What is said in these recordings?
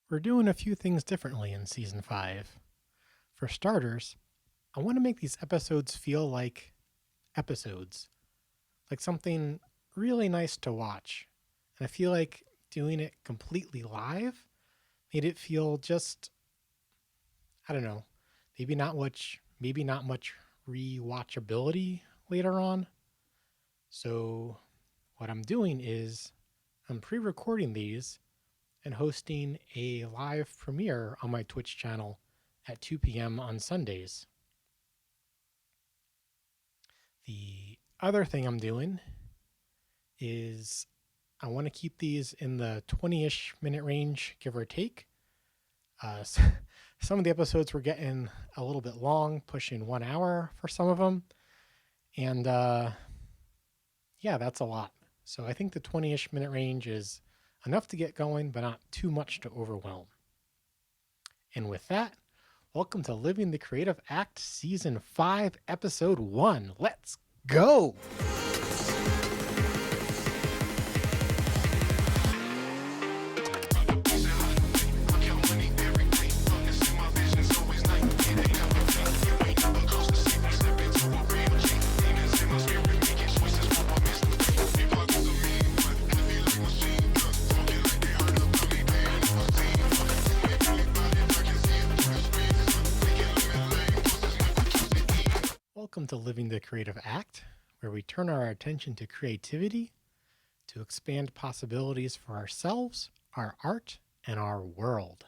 We're doing a few things differently in Season 5. For starters, I want to make these episodes feel like episodes, like something really nice to watch. And I feel like doing it completely live made it feel just, I don't know, maybe not much rewatchability later on. So what I'm doing is I'm pre-recording these and hosting a live premiere on my Twitch channel at 2 p.m. on Sundays. The other thing I'm doing is I want to keep these in the 20-ish minute range, give or take. Some of the episodes were getting a little bit long, pushing 1 hour for some of them. And yeah, that's a lot. So I think the 20-ish minute range is enough to get going, but not too much to overwhelm. And with that, welcome to Living the Creative Act Season 5, Episode 1. Let's go! Welcome to Living the Creative Act, where we turn our attention to creativity to expand possibilities for ourselves, our art, and our world.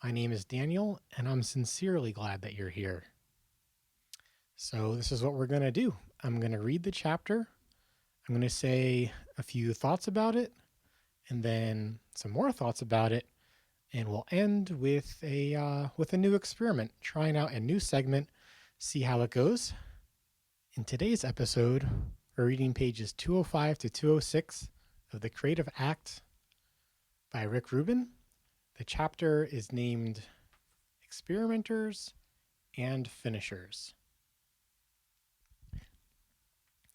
My name is Daniel, and I'm sincerely glad that you're here. So this is what we're going to do. I'm going to read the chapter. I'm going to say a few thoughts about it, and then some more thoughts about it, and we'll end with a new experiment, trying out a new segment. See how it goes. In today's episode, we're reading pages 205 to 206 of The Creative Act by Rick Rubin. The chapter is named Experimenters and Finishers.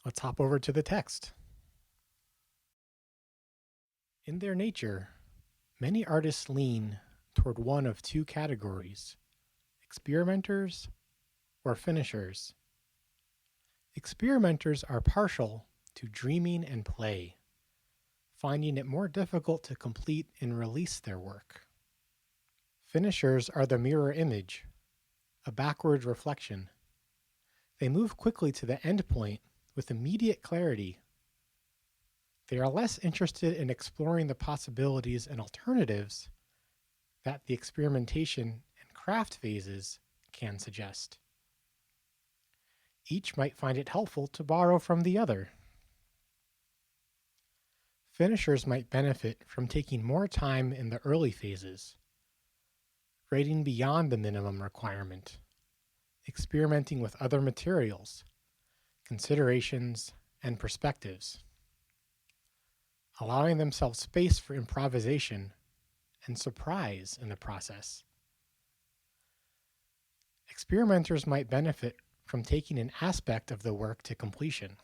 Let's hop over to the text. In their nature, many artists lean toward one of two categories: experimenters or finishers. Experimenters are partial to dreaming and play, finding it more difficult to complete and release their work. Finishers are the mirror image, a backward reflection. They move quickly to the end point with immediate clarity. They are less interested in exploring the possibilities and alternatives that the experimentation and craft phases can suggest. Each might find it helpful to borrow from the other. Finishers might benefit from taking more time in the early phases, grading beyond the minimum requirement, experimenting with other materials, considerations, and perspectives, allowing themselves space for improvisation and surprise in the process. Experimenters might benefit from taking an aspect of the work to completion.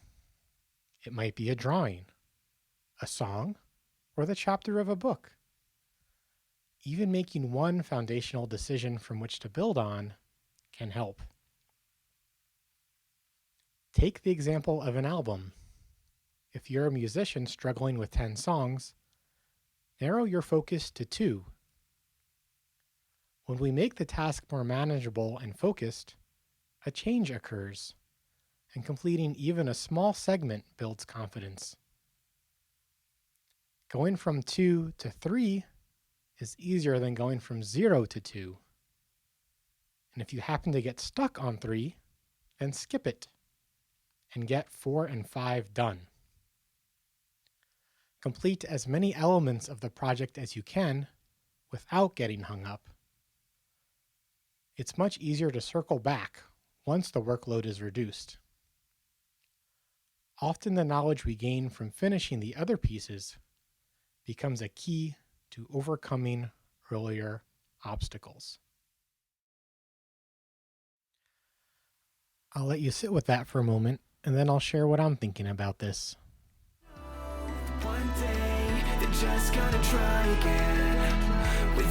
It might be a drawing, a song, or the chapter of a book. Even making one foundational decision from which to build on can help. Take the example of an album. If you're a musician struggling with 10 songs, narrow your focus to 2. When we make the task more manageable and focused, a change occurs, and completing even a small segment builds confidence. Going from 2 to 3 is easier than going from 0 to 2. And if you happen to get stuck on 3, then skip it and get 4 and 5 done. Complete as many elements of the project as you can without getting hung up. It's much easier to circle back once the workload is reduced. Often the knowledge we gain from finishing the other pieces becomes a key to overcoming earlier obstacles. I'll let you sit with that for a moment, and then I'll share what I'm thinking about this. One day, they're just gonna try again. With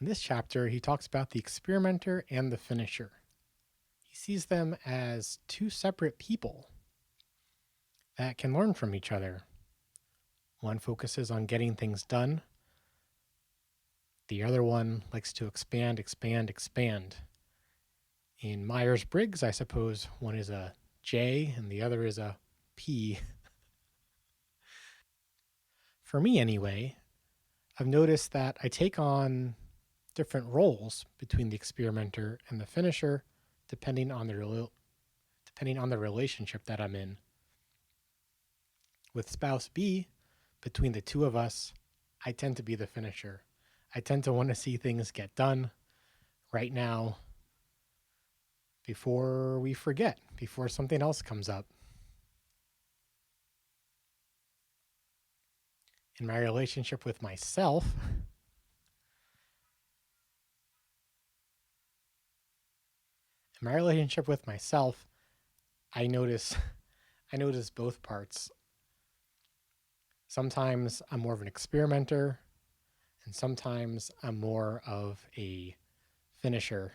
In this chapter, he talks about the experimenter and the finisher. He sees them as two separate people that can learn from each other. One focuses on getting things done. The other one likes to expand, expand, expand. In Myers-Briggs, I suppose one is a J and the other is a P. For me, anyway, I've noticed that I take on different roles between the experimenter and the finisher, depending on the relationship that I'm in. With spouse B, between the two of us, I tend to be the finisher. I tend to want to see things get done right now before we forget, before something else comes up. In my relationship with myself, I notice both parts. Sometimes I'm more of an experimenter, and sometimes I'm more of a finisher.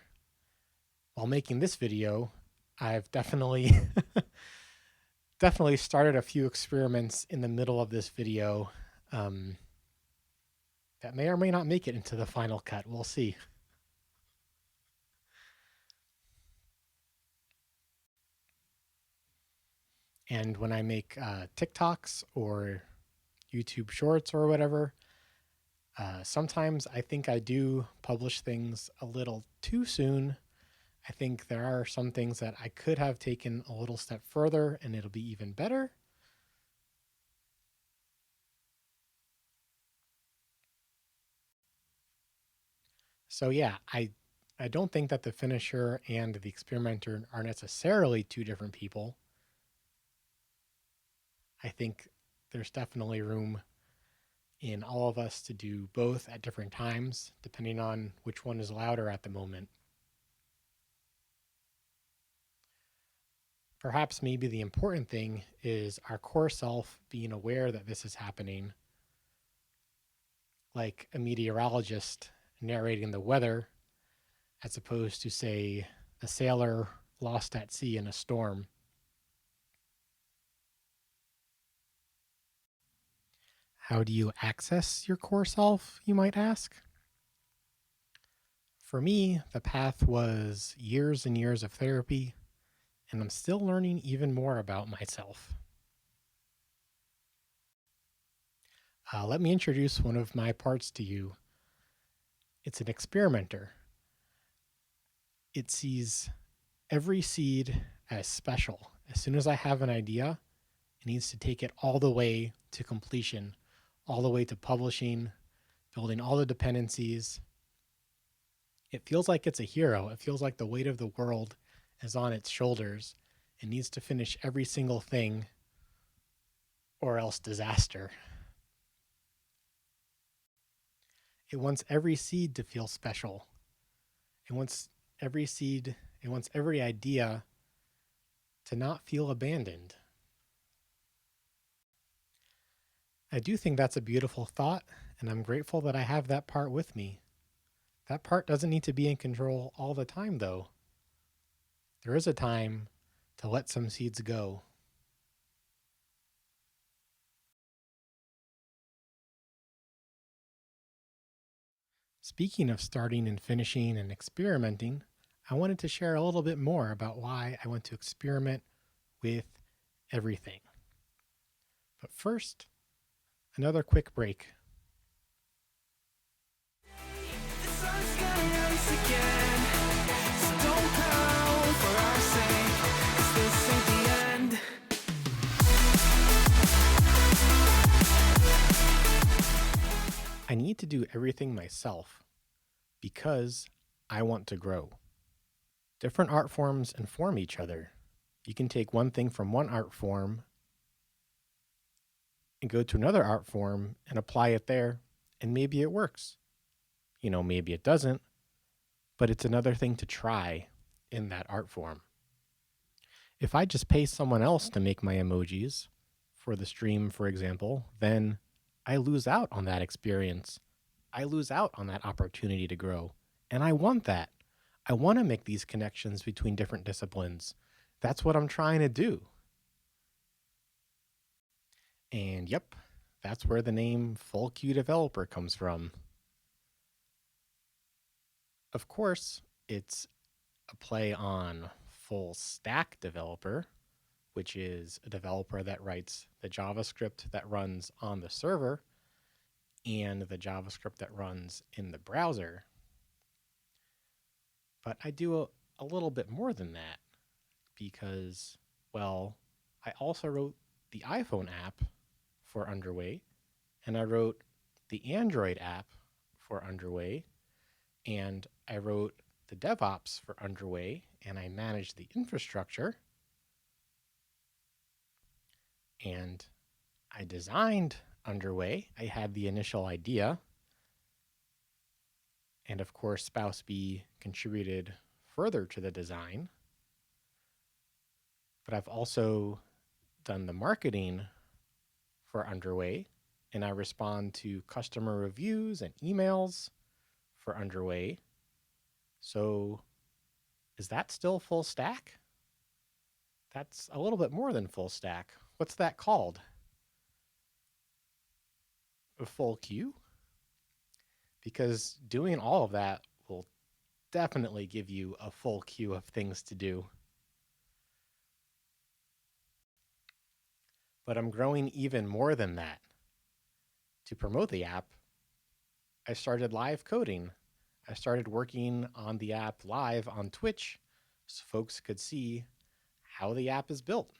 While making this video, I've definitely started a few experiments in the middle of this video that may or may not make it into the final cut. We'll see. And when I make TikToks or YouTube shorts or whatever, sometimes I think I do publish things a little too soon. I think there are some things that I could have taken a little step further and it'll be even better. So yeah, I don't think that the finisher and the experimenter are necessarily two different people. I think there's definitely room in all of us to do both at different times, depending on which one is louder at the moment. Perhaps maybe the important thing is our core self being aware that this is happening, like a meteorologist narrating the weather, as opposed to, say, a sailor lost at sea in a storm. How do you access your core self, you might ask? For me, the path was years and years of therapy, and I'm still learning even more about myself. Let me introduce one of my parts to you. It's an experimenter. It sees every seed as special. As soon as I have an idea, it needs to take it all the way to completion, all the way to publishing, building all the dependencies. It feels like it's a hero. It feels like the weight of the world is on its shoulders. It needs to finish every single thing or else disaster. It wants every seed to feel special. It wants every idea to not feel abandoned. I do think that's a beautiful thought, and I'm grateful that I have that part with me. That part doesn't need to be in control all the time, though. There is a time to let some seeds go. Speaking of starting and finishing and experimenting, I wanted to share a little bit more about why I want to experiment with everything. But first, another quick break. The sun's gonna rise again, so don't pout for our sake, 'cause this ain't the end. I need to do everything myself because I want to grow. Different art forms inform each other. You can take one thing from one art form and go to another art form and apply it there, and maybe it works. Maybe it doesn't, but it's another thing to try in that art form. If I just pay someone else to make my emojis for the stream, for example, then I lose out on that experience. I lose out on that opportunity to grow. And I want that. I want to make these connections between different disciplines. That's what I'm trying to do. And yep, that's where the name Full Queue Developer comes from. Of course, it's a play on full stack developer, which is a developer that writes the JavaScript that runs on the server and the JavaScript that runs in the browser. But I do a little bit more than that because, well, I also wrote the iPhone app for Underway, and I wrote the Android app for Underway, and I wrote the DevOps for Underway, and I managed the infrastructure, and I designed Underway. I had the initial idea, and of course, Spouse B contributed further to the design. But I've also done the marketing for Underway, and I respond to customer reviews and emails for Underway. So is that still full stack? That's a little bit more than full stack. What's that called? A full queue? Because doing all of that will definitely give you a full queue of things to do. But I'm growing even more than that. To promote the app, I started live coding. I started working on the app live on Twitch so folks could see how the app is built.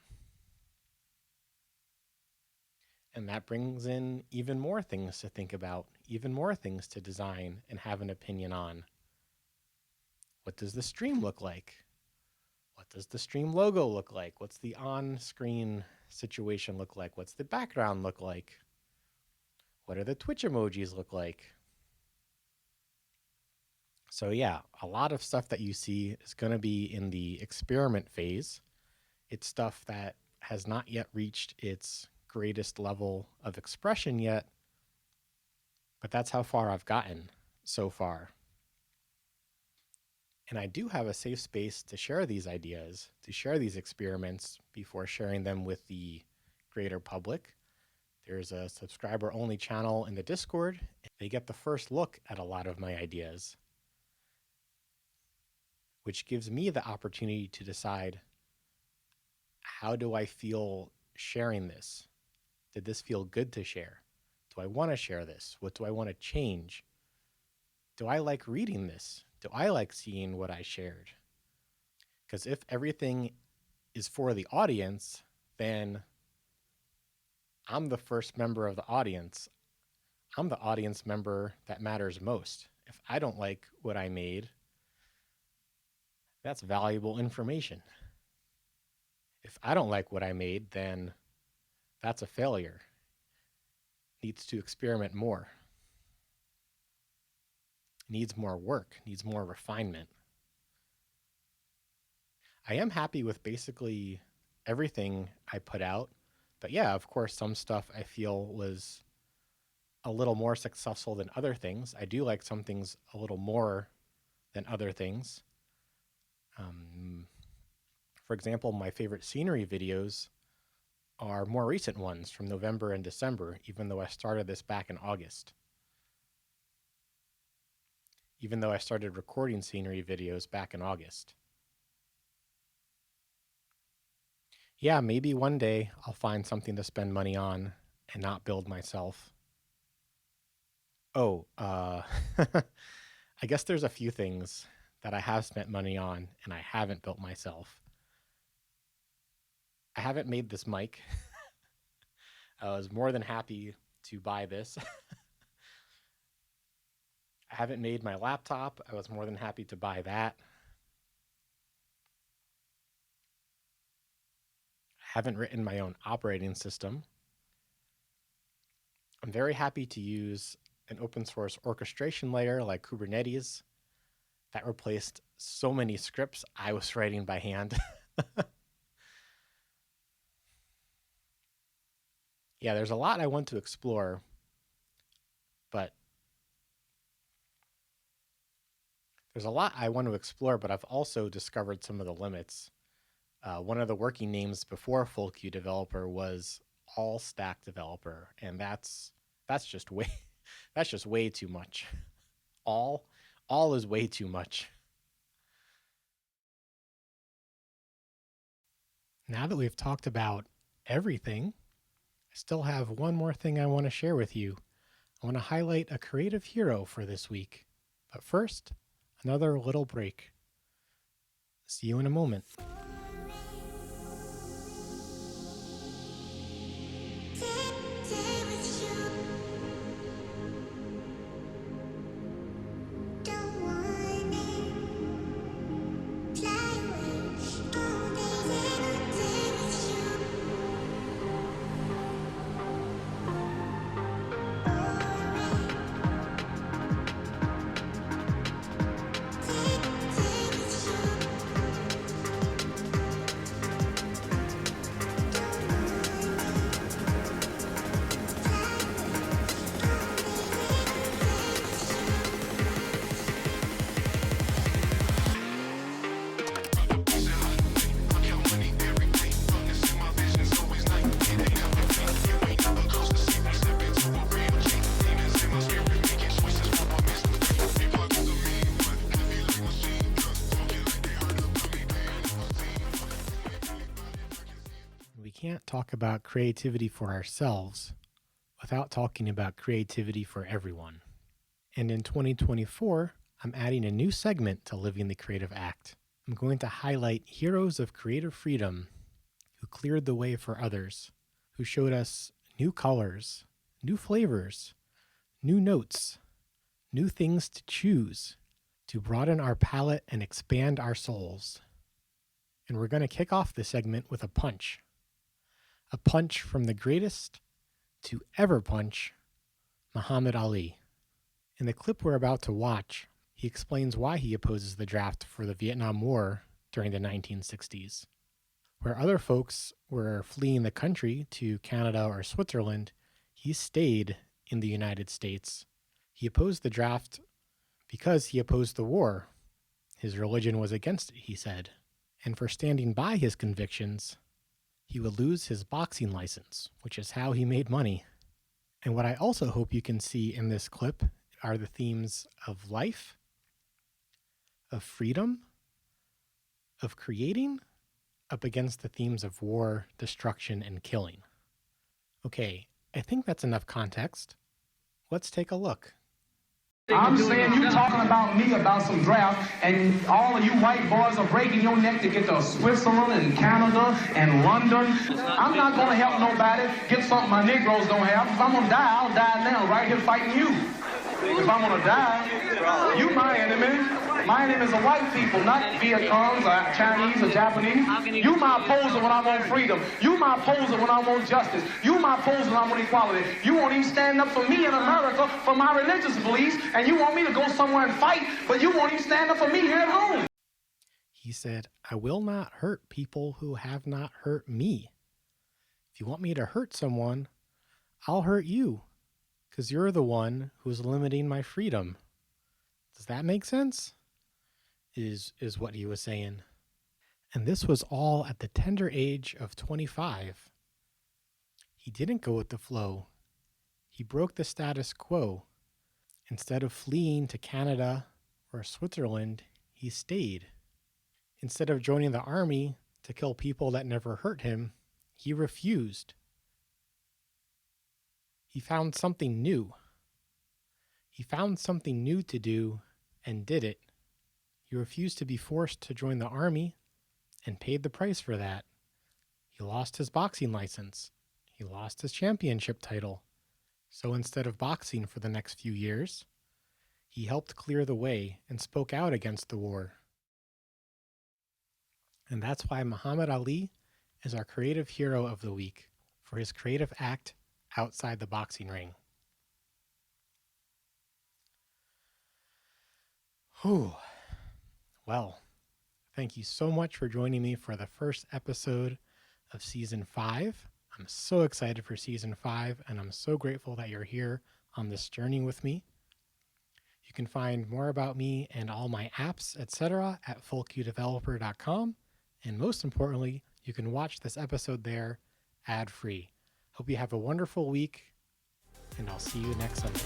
And that brings in even more things to think about, even more things to design and have an opinion on. What does the stream look like? What does the stream logo look like? What's the on-screen situation look like? What's the background look like? What do the Twitch emojis look like? So yeah, a lot of stuff that you see is going to be in the experiment phase. It's stuff that has not yet reached its greatest level of expression yet, but that's how far I've gotten so far. And I do have a safe space to share these ideas, to share these experiments before sharing them with the greater public. There's a subscriber-only channel in the Discord. They get the first look at a lot of my ideas, which gives me the opportunity to decide, how do I feel sharing this? Did this feel good to share? Do I want to share this? What do I want to change? Do I like reading this? Do I like seeing what I shared? Because if everything is for the audience, then I'm the first member of the audience. I'm the audience member that matters most. If I don't like what I made, that's valuable information. If I don't like what I made, then that's a failure. Needs to experiment more. Needs more work, needs more refinement. I am happy with basically everything I put out. But yeah, of course, some stuff I feel was a little more successful than other things. I do like some things a little more than other things. For example, my favorite scenery videos are more recent ones from November and December, even though I started this back in August. Even though I started recording scenery videos back in August. Yeah, maybe one day I'll find something to spend money on and not build myself. Oh, I guess there's a few things that I have spent money on and I haven't built myself. I haven't made this mic. I was more than happy to buy this. I haven't made my laptop. I was more than happy to buy that. I haven't written my own operating system. I'm very happy to use an open source orchestration layer like Kubernetes. That replaced so many scripts I was writing by hand. Yeah, there's a lot I want to explore, but There's a lot I want to explore, but I've also discovered some of the limits. One of the working names before full queue developer was all stack developer, and that's just way that's just way too much. All all is way too much. Now that we've talked about everything, I still have one more thing I want to share with you. I want to highlight a creative hero for this week. But first, another little break. See you in a moment. We can't talk about creativity for ourselves without talking about creativity for everyone. And in 2024, I'm adding a new segment to Living the Creative Act. I'm going to highlight heroes of creative freedom who cleared the way for others, who showed us new colors, new flavors, new notes, new things to choose to broaden our palette and expand our souls. And we're going to kick off the segment with a punch from the greatest to ever punch, Muhammad Ali. In the clip we're about to watch, he explains why he opposes the draft for the Vietnam War during the 1960s. Where other folks were fleeing the country to Canada or Switzerland, he stayed in the United States. He opposed the draft because he opposed the war. His religion was against it, he said. And for standing by his convictions, he would lose his boxing license, which is how he made money. And what I also hope you can see in this clip are the themes of life, of freedom, of creating, up against the themes of war, destruction, and killing. Okay, I think that's enough context. Let's take a look. I'm saying you talking about me about some draft, and all of you white boys are breaking your neck to get to Switzerland and Canada and London. I'm not going to help nobody get something my Negroes don't have. If I'm going to die, I'll die now, right here fighting you. If I'm going to die, you my enemy. My enemy is the white people, not Viet Congs or Chinese or Japanese. You my opposer when I want freedom. You my opposer when I want justice. You my opposer when I want equality. You won't even stand up for me in America for my religious beliefs, and you want me to go somewhere and fight, but you won't even stand up for me here at home. He said, I will not hurt people who have not hurt me. If you want me to hurt someone, I'll hurt you, because you're the one who's limiting my freedom. Does that make sense? Is what he was saying. And this was all at the tender age of 25. He didn't go with the flow. He broke the status quo. Instead of fleeing to Canada or Switzerland, he stayed. Instead of joining the army to kill people that never hurt him, he refused. He found something new. He found something new to do and did it. He refused to be forced to join the army and paid the price for that. He lost his boxing license. He lost his championship title. So instead of boxing for the next few years, he helped clear the way and spoke out against the war. And that's why Muhammad Ali is our creative hero of the week for his creative act outside the boxing ring. Whew. Well, thank you so much for joining me for the first episode of Season 5. I'm so excited for Season 5, and I'm so grateful that you're here on this journey with me. You can find more about me and all my apps, etc. at fullqdeveloper.com. And most importantly, you can watch this episode there ad-free. Hope you have a wonderful week, and I'll see you next Sunday.